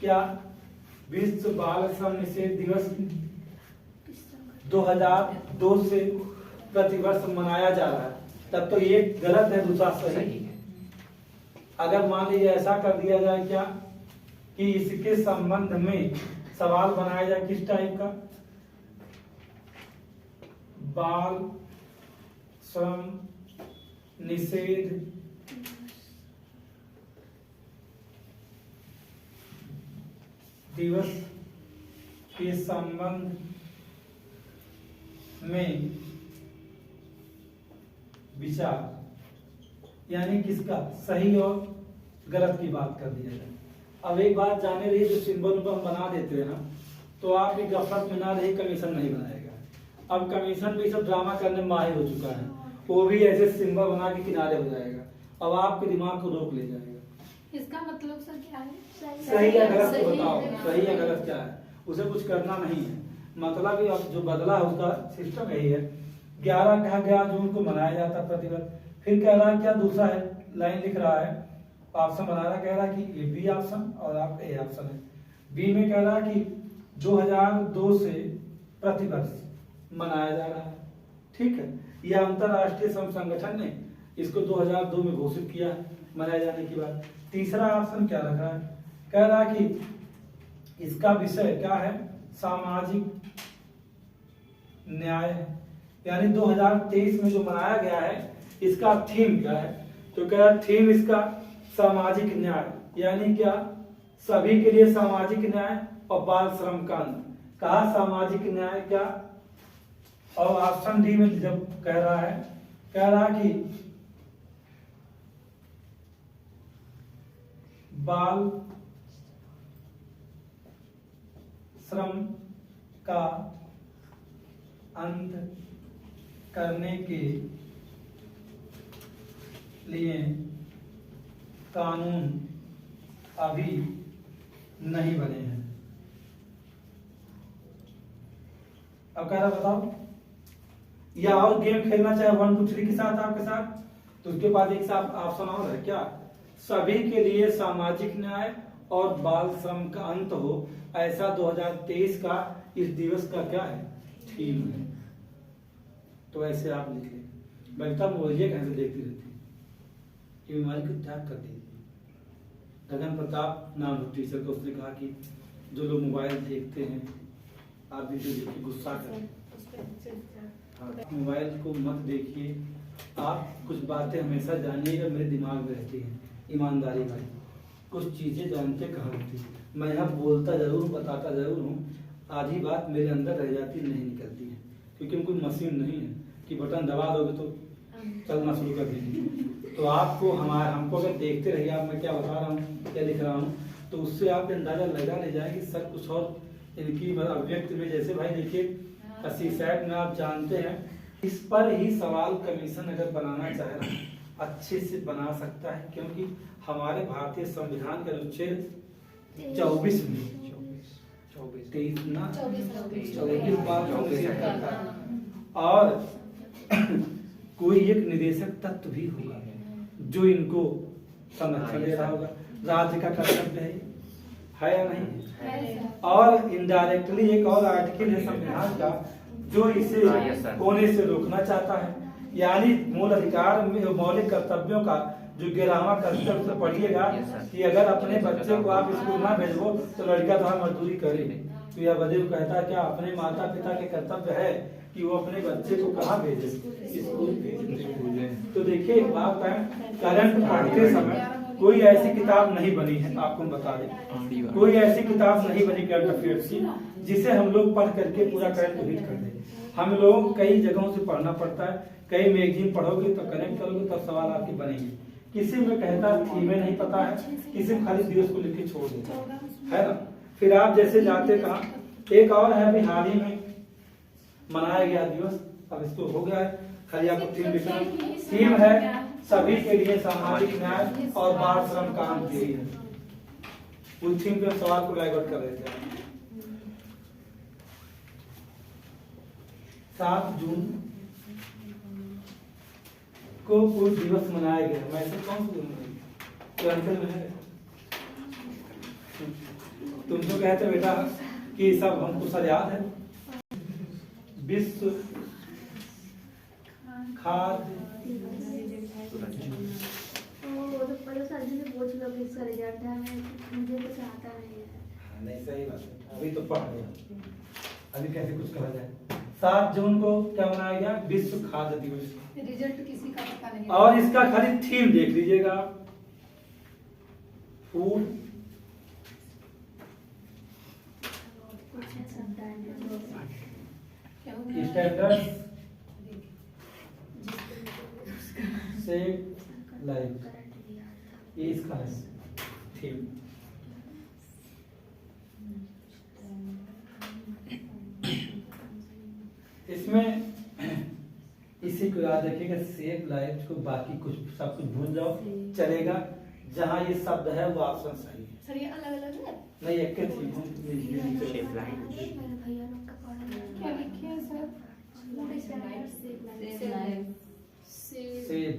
क्या विश्व बाल श्रम निषेध दिवस 2002 से प्रतिवर्ष मनाया जा रहा है, तब तो ये गलत है, दूसरा सही है। अगर मान लीजिए ऐसा कर दिया जाए क्या कि इसके संबंध में सवाल बनाया जाए किस टाइप का, बाल श्रम निषेध दिवस के संबंध में विचार, यानी किसका सही और गलत की बात कर दिया जाए। अब एक बात जाने रही, जो सिंबल हम बना देते हैं ना, तो आप भी गफलत में ना रही, कमीशन नहीं बनाएगा। अब कमीशन भी सब ड्रामा करने में माहिर हो चुका है, वो भी ऐसे सिंबल बना के किनारे हो जाएगा, अब आपके दिमाग को रोक ले जाएगा। इसका मतलब सर क्या है? सही या गलत तो बताओ, सही या गलत क्या है, उसे कुछ करना नहीं है। मतलब ही अब जो बदला है उसका सिस्टम यही है। 11 जून को मनाया जाता प्रतिवर्ष। फिर कह रहा है क्या, दूसरा है लाइन लिख रहा है, ऑप्शन बना रहा, कह रहा है कि ये बी ऑप्शन और आपका ए ऑप्शन है। बी में कह रहा है कि 2002 से प्रतिवर्ष मनाया जा रहा है, ठीक है। यह अंतरराष्ट्रीय श्रम संगठन ने इसको 2002 में घोषित किया मनाए जाने की बात। तीसरा ऑप्शन क्या रख रहा है, कह रहा है कि इसका विषय क्या है, सामाजिक न्याय है, यानी 2023 में जो मनाया गया है इसका थीम क्या है, तो कह रहा थीम इसका सामाजिक न्याय, यानी क्या, सभी के लिए सामाजिक न्याय और बाल श्रम का अंत। कहा सामाजिक न्याय क्या, और ऑप्शन डी में जब कह रहा कि बाल श्रम का अंत करने के लिए कानून अभी नहीं बने हैं। अब कह रहा बताओ, या और गेम खेलना चाहे 1 2 3 के साथ आपके साथ, तो उसके बाद एक साथ ऑप्शन और है क्या, सभी के लिए सामाजिक न्याय और बाल श्रम का अंत हो, ऐसा 2023 का इस दिवस का क्या है, थीम है। तो ऐसे आप लिख लें। बेटा मोबाइल कैसे देखती रहती है, ये मोबाइल को त्याग कर दीजिए। गगन प्रताप नाम टीचर को, उसने कहा कि जो लोग मोबाइल देखते हैं आप वीडियो देख के गुस्सा करें, मोबाइल को मत देखिए। आप कुछ बातें हमेशा जानिएगा, मेरे दिमाग में रहती हैं। ईमानदारी भाई, कुछ चीजें जानते कहाँ होती, मैं यहाँ बोलता जरूर हूँ, बताता जरूर हूँ, आधी बात मेरे अंदर रह जाती, नहीं निकलती है, क्योंकि हम कोई मशीन नहीं है कि बटन दबा दोगे तो चलना शुरू कर देंगे। तो आपको हमको अगर देखते रहिए, आप मैं क्या बता रहा हूँ, क्या लिख रहा हूँ, तो उससे आप अंदाजा लगा ले जाएंगे सर कुछ और इनकी अभिव्यक्ति में। जैसे भाई देखिए 80 में आप जानते हैं, इस पर ही सवाल कमीशन अगर बनाना चाहे ना, अच्छे से बना सकता है, क्योंकि हमारे भारतीय संविधान के अनुच्छेद 24 में 23 ना 24 बार करता है, और कोई एक निदेशक तत्व भी होगा जो इनको संरक्षण दे रहा होगा। राज्य का कर्तव्य है या नहीं? और इनडायरेक्टली एक और आर्टिकल है संविधान का जो इसे होने से रोकना चाहता है, यानी मूल अधिकार में मौलिक कर्तव्यों का जो 11वां कर्तव्य पढ़िएगा कि अगर अपने बच्चे को आप स्कूल ना भेजो तो लड़का तो मजदूरी करे। तो यह बदेव कहता क्या अपने माता पिता के कर्तव्य है कि वो अपने बच्चे को कहाँ भेजे, स्कूल भेजे। तो देखिए एक बात है, करंट पढ़ते समय कोई ऐसी किताब नहीं बनी है, आपको बता दें, कोई ऐसी किताब नहीं बनी करंट अफेयर्स की जिसे हम लोग पढ़ करके पूरा करंट हिट कर दें। हम लोग कई जगहों से पढ़ना पड़ता है, कई मैगजीन पढ़ोगे तो कनेक्ट करोगे तब सवाल आपके बनेंगे। किसी में कहता थीमें नहीं पता है, किसी में खाली दिवस को लिख के छोड़ देता है ना। फिर आप जैसे जाते कहा, एक और है अभी हाल ही में मनाया गया दिवस, अब इसको हो गया है, खाली आपको थीम लिखना। थीम है सभी के लिए सामाजिक न्याय और बाल श्रम का अंत के लिए। उस थीम पे सवाल को डाइवर्ट कर रहे थे। 7 जून को कोई दिवस मनाया गया, मैसेज कौन सा दिन में है? तुम जो कहते हो बेटा कि सब हमको सब याद है। विश्व खाद्य नहीं, सही बात है, अभी तो पढ़ गया, अभी कैसे कुछ कहा जाए। 7 जून को क्या मनाया गया? विश्व खाद्य दिवस। रिजल्ट किसी का पता नहीं। और इसका खाली थीम देख लीजिएगा, फूड स्टैंडर्ड सेव लाइफ, ये इसका है थीम। इसमें इसी को याद रखिएगा, सेव लाइफ को, बाकी कुछ सब कुछ भूल जाओ चलेगा। जहाँ ये शब्द है वो ऑप्शन सही है। सर ये अलग अलग है? नहीं, एक के थी क्या लिखे हैं सर? सेव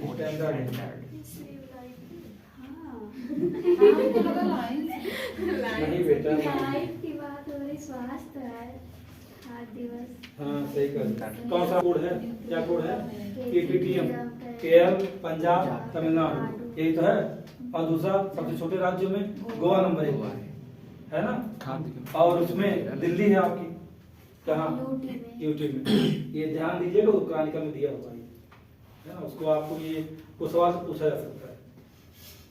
स्टैंडर्ड नहीं बेटा, की बात हो रही, स्वास्थ्य है, खाद्य दिवस। हाँ सही कर। कौन सा कोड है? क्या कोड है? केपीटीएम, केरल, पंजाब, तमिलनाडु, यही तो है। और दूसरा सबसे छोटे राज्यों में गोवा नंबर 1 है ना, और उसमें दिल्ली है आपकी कहाँ? यूटी में। ये ध्यान दीजिएगा, उत्तराधिकार में दिया हुआ है ना, उसको आपको ये वो सवाल से पूछा जा सकता है।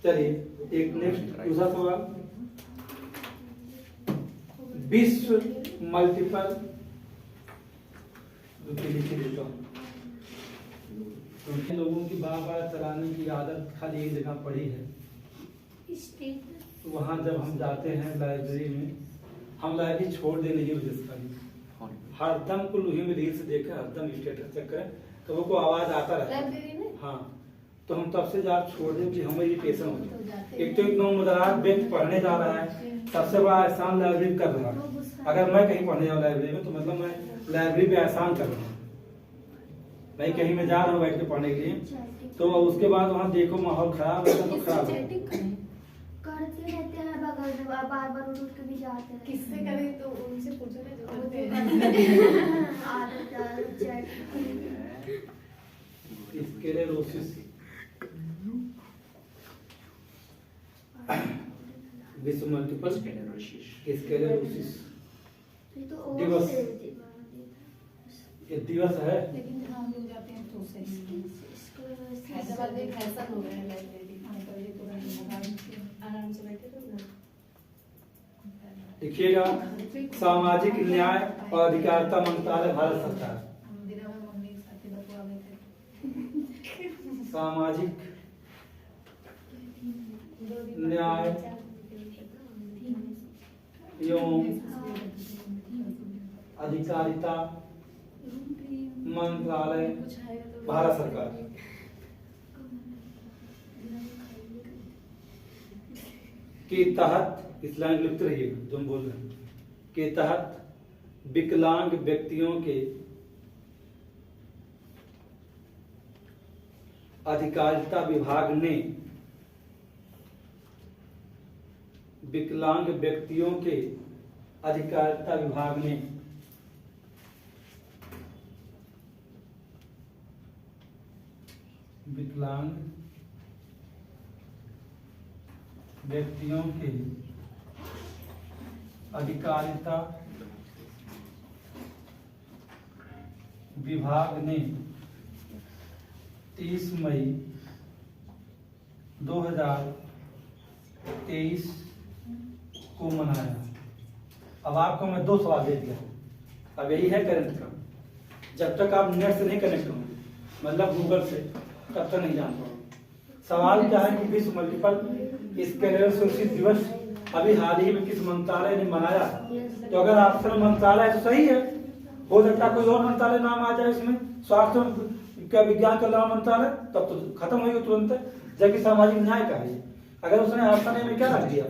चलिए एक नेक्स्ट दूसरा सवाल, विश्व मल्टीपल लिख देता हूँ, क्योंकि लोगों की बार बार चलाने की आदत खाली एक जगह पड़ी है। वहाँ जब हम जाते हैं लाइब्रेरी में, हम लाइब्रेरी छोड़ देने की वजह से हरदम को लूही में रील्स देखे, हरदम स्टेटस चेक करें, तो वो आवाज आता रहता है। हाँ, तो हम तब से जा छोड़ दें कि हमें इरिटेशन होती है। एक तो इतना मुदराज व्यक्ति पढ़ने जा रहा है, सबसे बड़ा एहसान लाइब्रेरी कर रहा है। अगर मैं कहीं पढ़ने जाऊँ लाइब्रेरी में, तो मतलब मैं लाइब्रेरी पे एहसान कर रहा हूँ। मैं कहीं में जा रहा हूँ बैठ के पढ़ने के लिए, तो उसके बाद वहाँ देखो माहौल खराब है तो खराब है। करते रहते हैं बगल में, बार बार उठ के भी जाते हैं। किससे करें तो उनसे पूछो ना, जो करते हैं। स्क्लेरोसिस, विश्व मल्टीपल स्क्लेरोसिस दिवस, ये दिवस है। लेकिन जहाँ हम लोग जाते हैं तो सही हैदराबाद में फैशन हो रहा है लाइब्रेरी, आराम से बैठे तो लिखिएगा, सामाजिक न्याय और अधिकारिता मंत्रालय, भारत सरकार। सामाजिक न्याय एवं अधिकारिता मंत्रालय, भारत सरकार के तहत, इस्लाम लिखते रहिए जो हम बोल रहे हैं, के तहत विकलांग व्यक्तियों के अधिकारिता विभाग ने विकलांग व्यक्तियों के अधिकारिता विभाग ने विकलांग व्यक्तियों के अधिकारिता विभाग ने 30 मई 2023 को मनाया। अब आपको मैं 2 सवाल दे दिया, अब यही है करंट का। जब तक आप नेट से नहीं कनेक्ट होंगे, मतलब गूगल से, तब तक नहीं जान पाओगे। सवाल क्या है कि विश्व मल्टीपल स्क्लेरोसिस दिवस अभी हाल ही में किस मंत्रालय ने मनाया? तो अगर ऑप्शन मंत्रालय तो सही है, हो सकता है कोई और मंत्रालय नाम आ जाए इसमें, स्वास्थ्य क्या विज्ञान कल्याण मंत्रालय, तब तो खत्म होगी तुरंत। जबकि सामाजिक न्याय का है, अगर उसने ऑप्शन ए में क्या रख दिया,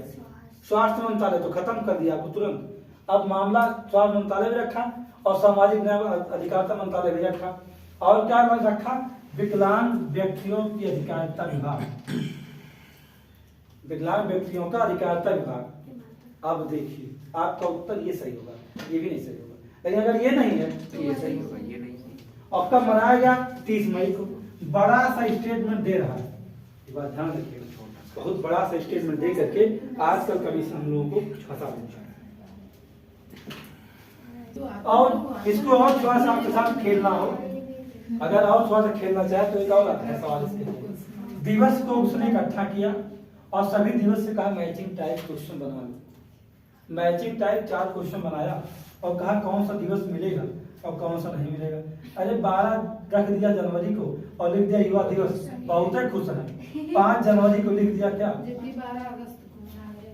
स्वास्थ्य मंत्रालय, तो खत्म कर दिया आपको तुरंत। अब मामला स्वास्थ्य मंत्रालय भी रखा और सामाजिक न्याय अधिकारिता मंत्रालय भी रखा, और क्या रखा, विकलांग व्यक्तियों की अधिकारिता विभाग। विकलांग व्यक्तियों का अधिकारिता विभाग। अब देखिए आपका उत्तर ये सही होगा, ये भी नहीं सही होगा, लेकिन अगर ये नहीं है तो ये सही होगा। ये नहीं सही। और कब मनाया गया? 30 मई को। बड़ा सा स्टेटमेंट दे रहा है, ये बात ध्यान रखिएगा, बहुत बड़ा सा स्टेटमेंट दे करके आजकल कमीशन हम लोगों को फंसा देता है। और इसको और थोड़ा सा आपके साथ खेलना हो, अगर और थोड़ा सा खेलना चाहे तो एक और आता है सवाल इसके लिए। दिवस को उसने इकट्ठा किया और सभी दिवस से कहा मैचिंग टाइप क्वेश्चन बना लो। मैचिंग टाइप 4 क्वेश्चन बनाया और कहा कौन सा दिवस मिलेगा और कौन सा नहीं मिलेगा। अरे 12 रख दिया जनवरी को और लिख दिया युवा दिवस, बहुत खुश है। 5 जनवरी को लिख दिया क्या? 12 अगस्त को।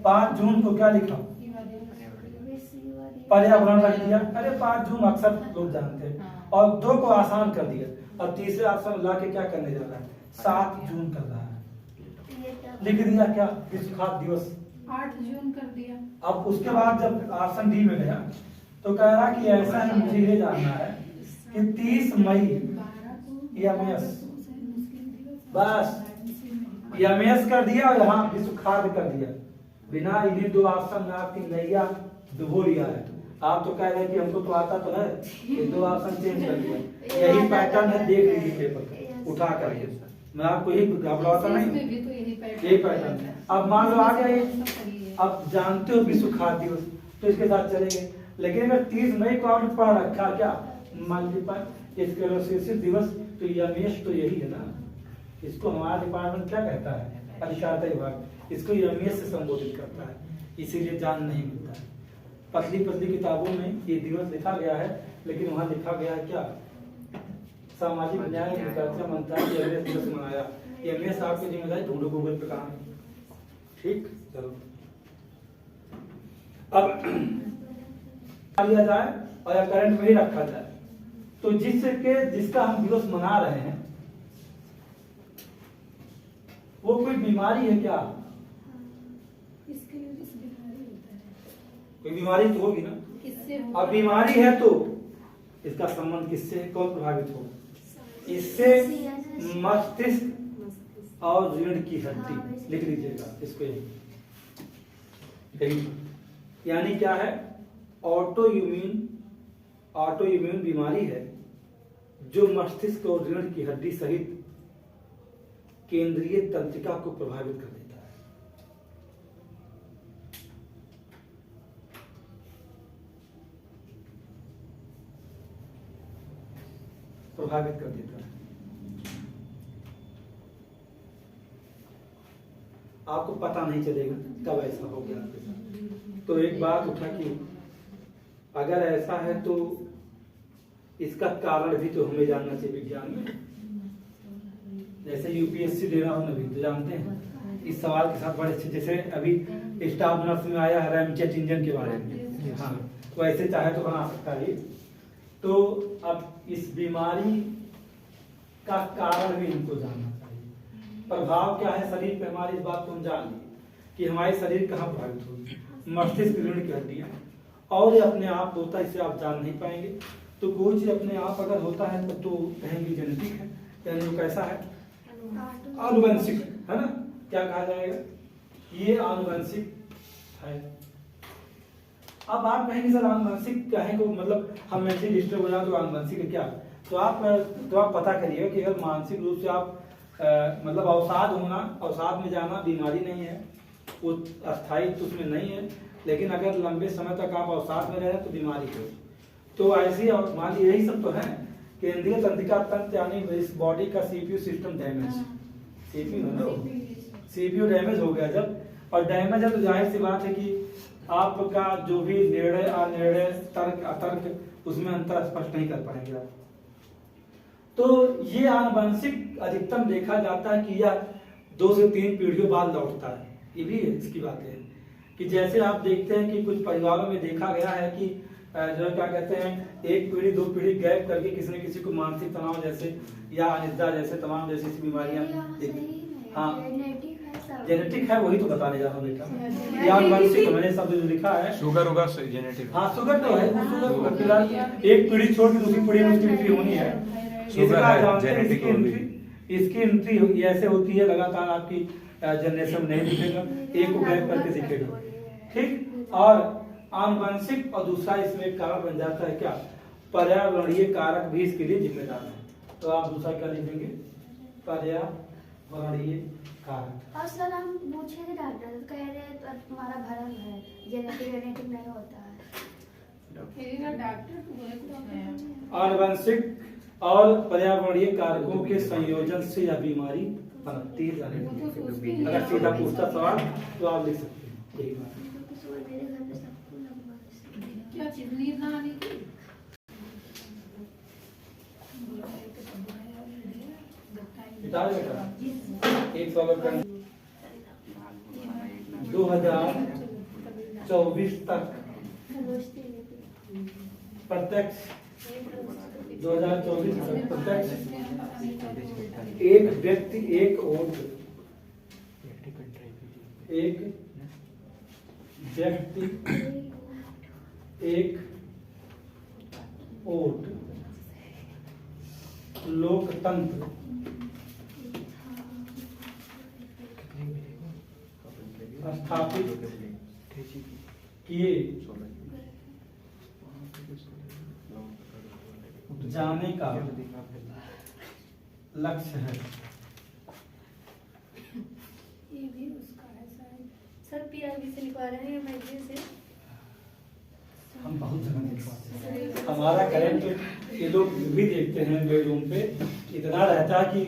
5 जून को क्या लिखा? पर्यावरण रख दिया। अरे 5 जून अक्सर लोग जानते हैं। और 2 को आसान कर दिया और तीसरे ऑप्शन ला के क्या करने जा रहा है? 7 जून कर रहा है। लिख दिया क्या? विश्व खाद्य दिवस 8 जून कर दिया। अब उसके बाद जब ऑप्शन डी में गया तो कह रहा कि ऐसा है, मुझे ये जानना है कि 30 मई यमएस, बस यमएस कर दिया और यहाँ विश्व खाद्य कर दिया। बिना इन्हीं 2 ऑप्शन में आपकी नैया डुबो लिया है। आप तो कह रहे हैं कि हमको तो आता तो है, ये 2 ऑप्शन चेंज कर दिया। यही पैटर्न है, देख लीजिए पेपर उठा करके, मैं आपको यही घबराता नहीं, यही पैटर्न है। अब मान लो आ गए, अब जानते हो विश्व खाद्य दिवस तो इसके साथ चलेंगे। लेकिन अगर 30 मई को आपने पढ़ रखा क्या मल्टीपल स्क्लेरोसिस दिवस, तो यमएस तो यही है ना। इसको हमारा डिपार्टमेंट क्या कहता है? अधिकारिता विभाग। इसको यमएस से संबोधित करता है, इसीलिए जान नहीं मिलता है। पतली पतली किताबों में ये दिवस लिखा गया है, लेकिन वहां लिखा गया है क्या? सामाजिक न्याय अधिकारिता मंत्रालय यमएस दिवस मनाया। यमएस आपकी जिम्मेदारी ढूंढो गूगल पे कहाँ है। ठीक, चलो अब लिया जाए और या करंट में ही रखा जाए तो जिसका हम दिवस मना रहे हैं वो कोई बीमारी है क्या? इसके लिए इस बीमारी होता है। कोई बीमारी तो होगी ना। किससे? अब बीमारी है तो इसका संबंध किससे, कौन प्रभावित होगा? इससे मस्तिष्क और रीढ़ की हड्डी। लिख लीजिएगा इसको, यानी क्या है? ऑटो इम्यून बीमारी है जो मस्तिष्क और रीढ़ की हड्डी सहित केंद्रीय तंत्रिका को प्रभावित कर देता है। प्रभावित कर देता है। आपको पता नहीं चलेगा कब ऐसा हो गया आपके साथ। तो एक बात उठा कि अगर ऐसा है तो इसका कारण भी तो हमें जानना चाहिए विज्ञान में। जैसे यूपीएससी दे रहा हूं अभी तो जानते हैं इस सवाल के साथ बड़े अच्छे, जैसे अभी स्टाफ नर्स में आया है रैमजेट इंजन के बारे में। हाँ, तो ऐसे चाहे तो बना सकता है। तो अब इस बीमारी का कारण भी हमको जानना चाहिए। प्रभाव क्या है शरीर पे हमारे, इस बात को हम जान लिए कि हमारे शरीर कहाँ प्रभावित होगी। मस्तिष्क, रीढ़ की हड्डियां, और ये अपने आप होता है, इसे आप जान नहीं पाएंगे। तो कोई चीज अपने आप अगर होता है तो कहेंगे जेनेटिक है, यानी वो कैसा है? आनुवंशिक है ना। क्या कहा जाएगा? ये आनुवंशिक है। अब आप कहेंगे सर आनुवंशिक कहें को मतलब हम मेंटली डिस्टर्ब हो जाए तो आनुवंशिक है क्या? तो आप पता करिए कि अगर मानसिक रूप से आप मतलब अवसाद होना, अवसाद में जाना बीमारी नहीं है, वो अस्थायी तो उसमें नहीं है, लेकिन अगर लंबे समय तक आप अवसाद में रहे तो बीमारी है। तो ऐसी मान लीजिए यही सब तो है। केंद्रीय तंत्रिका तंत्र यानी इस बॉडी का CPU system damage, CPU damage हो गया जब, और डैमेज है तो जाहिर सी बात है कि आपका जो भी निर्णय अनिर्णय, तर्क अतर्क, उसमें अंतर स्पष्ट नहीं कर पाएंगे आप। तो ये आनुवंशिक अधिकतम देखा जाता है कि यह 2 से 3 पीढ़ियों बाद लौटता है। ये भी इसकी बात है कि जैसे आप देखते हैं कि कुछ परिवारों में देखा गया है कि जो क्या कहते हैं 1 पीढ़ी 2 पीढ़ी गैप करके किसी न किसी को मानसिक तनाव जैसे या अनिद्रा जैसे तमाम जैसी बीमारियां। हाँ, जेनेटिक है, वही तो बताने जा रहा हूँ बेटा। या आनुवंशिक मैंने शब्द जो लिखा है, शुगर होगा जेनेटिक। हाँ, शुगर तो है, शुगर फिलहाल 1 पीढ़ी छोड़ के दूसरी पीढ़ी में उसकी एंट्री होनी है। शुगर है जेनेटिक होगी। इसकी एंट्री ऐसे होती है लगातार आपकी जनरेशन नहीं दिखेगा, एक को गैप करके दिखेगा। ठीक, और आनुवंशिक और दूसरा इसमें एक कारक बन जाता है क्या, पर्यावरणीय कारक भी इसके लिए जिम्मेदार है। तो आप दूसरा क्या लिखेंगे, पर्यावरणीय कारक। और सर हम पूछे थे डॉक्टर कह रहे हैं तो तुम्हारा भरम है, जेनेटिक नहीं होता है। आनुवंशिक और पर्यावरणीय कारकों के संयोजन से यह बीमारी पनपती है। अगर सीधा पूछता सवाल तो आप लिख सकते हैं यही बात। मेरे घर में सबको लगभग क्या चीज नींद ना आने की? बता बेटा, एक सवाल का 2024 तक प्रत्यक्ष 2024 तक प्रत्यक्ष एक व्यक्ति एक वोट, एक व्यक्ति एक वोट लोकतंत्र स्थापित किए जाने का लक्ष्य है। ये भी उसका है शायद। सर पीआरबी से लिखवा रहे हैं मैगजीन से। हम बहुत जगह लिखवाते हैं, हमारा करंट ये लोग भी देखते हैं बेडरूम पे, इतना रहता है कि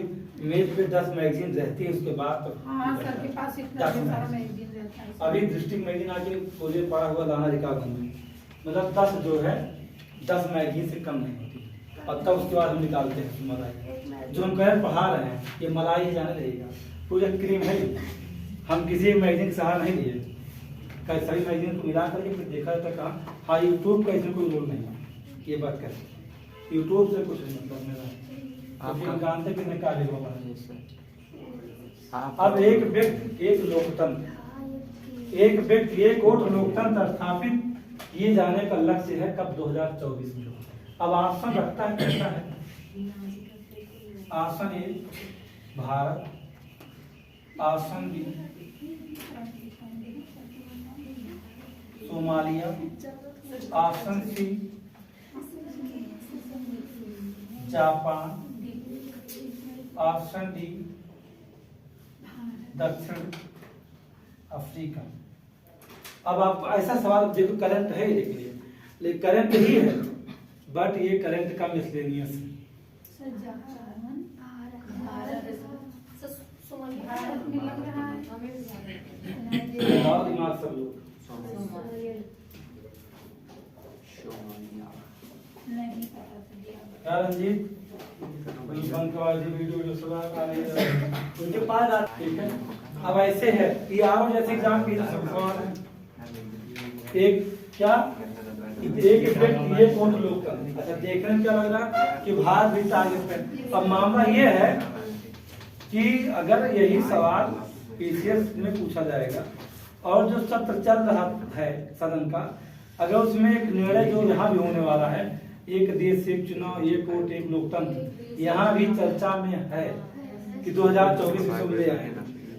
मेज पे 10 मैगजीन रहती है, उसके बाद तो हाँ सर के पास इतना सारा मैगजीन रहता है। अभी डिस्ट्रिक्ट मैगजीन आके पूरे पड़ा हुआ लाना रिकॉर्ड में, मतलब 10 जो है 10 मैगजीन से कम नहीं होती। और तब उसके बाद हम निकालते हैं मलाई, जो हम कह पढ़ा रहे हैं ये मलाई जाने रहेगा पूरा क्रीम है। हम किसी मैगजीन का सहारा नहीं लिए, कई सभी मैगजीन को मिला करके फिर देखा जाता कहाँ। हाँ, यूट्यूब का इसमें कोई रोल नहीं है, ये बात कर, यूट्यूब से कुछ मतलब मेरा आप जानते कितने कार्य होगा। अब एक व्यक्ति एक लोकतंत्र, एक व्यक्ति एक वोट लोकतंत्र स्थापित किए जाने का लक्ष्य है कब, 2024 में। अब आसन रखता है कैसा है, आसन ए भारत, आसन बी सोमालिया, आसन सी जापान, ऑप्शन डी दक्षिण अफ्रीका। अब आप ऐसा सवाल देखो, करंट है लेकिन करंट ही है, बट ये करंट का मिसलेनियस है। सर जापान भारत भारत में लग रहा है। और दिमाग सब लोग नहीं पता चलिए। क्या रंजीत वीडियो उनके पास ठीक है। अब ऐसे है ये आरो जैसे एग्जाम की सवाल है, एक क्या एक व्यक्ति एक वोट लोकतंत्र। अच्छा देखने में क्या लग रहा है कि भारत भी टारगेट पे। अब मामला ये है कि अगर यही सवाल पीसीएस में पूछा जाएगा और जो सत्र चल रहा है सदन का, अगर उसमें एक निर्णय जो यहाँ भी होने वाला है, एक देश एक चुनाव एक वोट एक लोकतंत्र, यहाँ भी चर्चा में है कि 2024 में ले आए,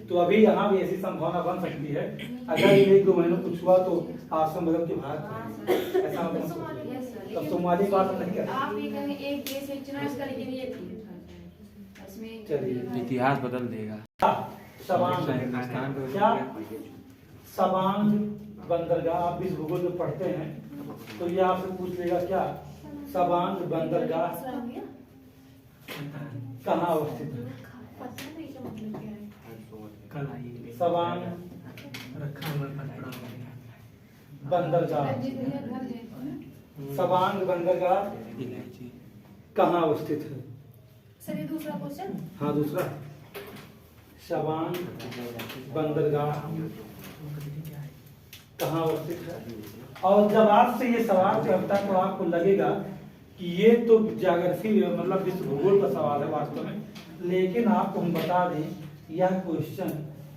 तो अभी यहाँ भी ऐसी संभावना बन सकती है अगर ये 1-2 महीनों कुछ हुआ तो आसम बदल के भारत ऐसा तब सोमाली बात नहीं करें। आप ये कहेंगे एक देश एक चुनाव, इसका लेकिन ये इसमें चलिए इतिहास बदल देगा। क्या सवांग बंदरगाह, आप इस भूगोल में पढ़ते हैं तो ये आपसे पूछ लेगा क्या सवांग बंदरगाह कहाँ अवस्थित है। पता नहीं इसका मतलब क्या है। सवांग बंदरगाह, रंजीत भैया घर गए थे। सवांग बंदरगाह कहाँ अवस्थित है। सर ये दूसरा क्वेश्चन। हाँ दूसरा, सवांग बंदरगाह कहाँ अवस्थित है। और जब आपसे ये सवाल करता है तो आपको लगेगा कि ये तो ज्योग्राफी मतलब विश्व भूगोल का सवाल है वास्तव में, लेकिन आपको हम बता दें यह क्वेश्चन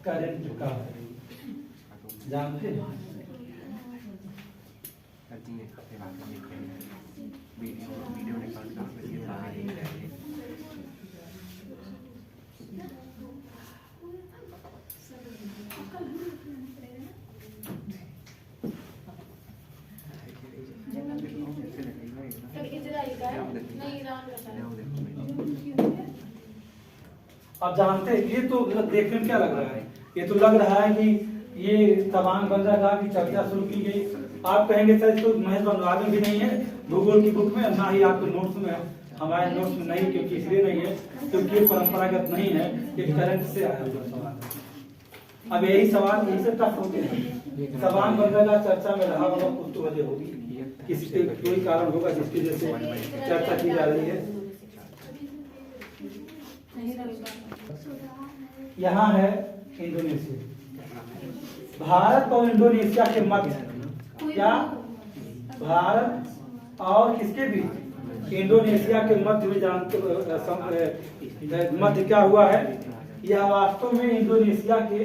करंट का है, जानते हैं। वीडियो निकाल आप जानते हैं ये तो देखने में क्या लग रहा है, ये तो लग रहा है कि ये तवांग बंदरगाह की चर्चा शुरू की गई। आप कहेंगे सर इसको महज बंगाल में भी नहीं है, भूगोल की बुक में, ना ही आपके नोट्स में है, हमारे नोट्स में नहीं, क्योंकि इसलिए नहीं है क्योंकि ये परंपरागत नहीं है, ये करंट से आया हुआ सवाल है। अब यही सवाल यही से टफ होते हैं। तवांग बंदरगाह चर्चा में रहा होगा, कुछ तो वजह होगी, किसी कोई कारण होगा जिसकी वजह से चर्चा की जा रही है। यहाँ है इंडोनेशिया। भारत और इंडोनेशिया के मध्य क्या, भारत और किसके बीच, इंडोनेशिया के मध्य में जानते मध्य क्या हुआ है, यह वास्तव में इंडोनेशिया के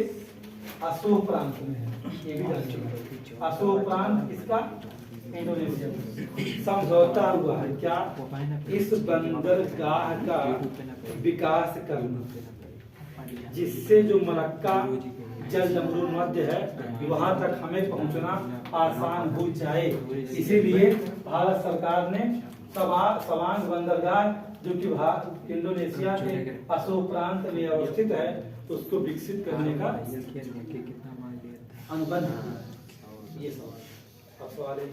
अशोक प्रांत में है। ये भी जानते हैं अशोक प्रांत किसका, इंडोनेशिया में समझौता हुआ है क्या, इस बंदरगाह का विकास करना, जिससे जो मलक्का जल जमरून मध्य है वहां तक हमें पहुंचना आसान हो जाए। इसीलिए भारत सरकार ने तवांग बंदरगाह जो कि इंडोनेशिया के अशोक प्रांत में अवस्थित है उसको विकसित करने का अनुबंध। ये सवाल है।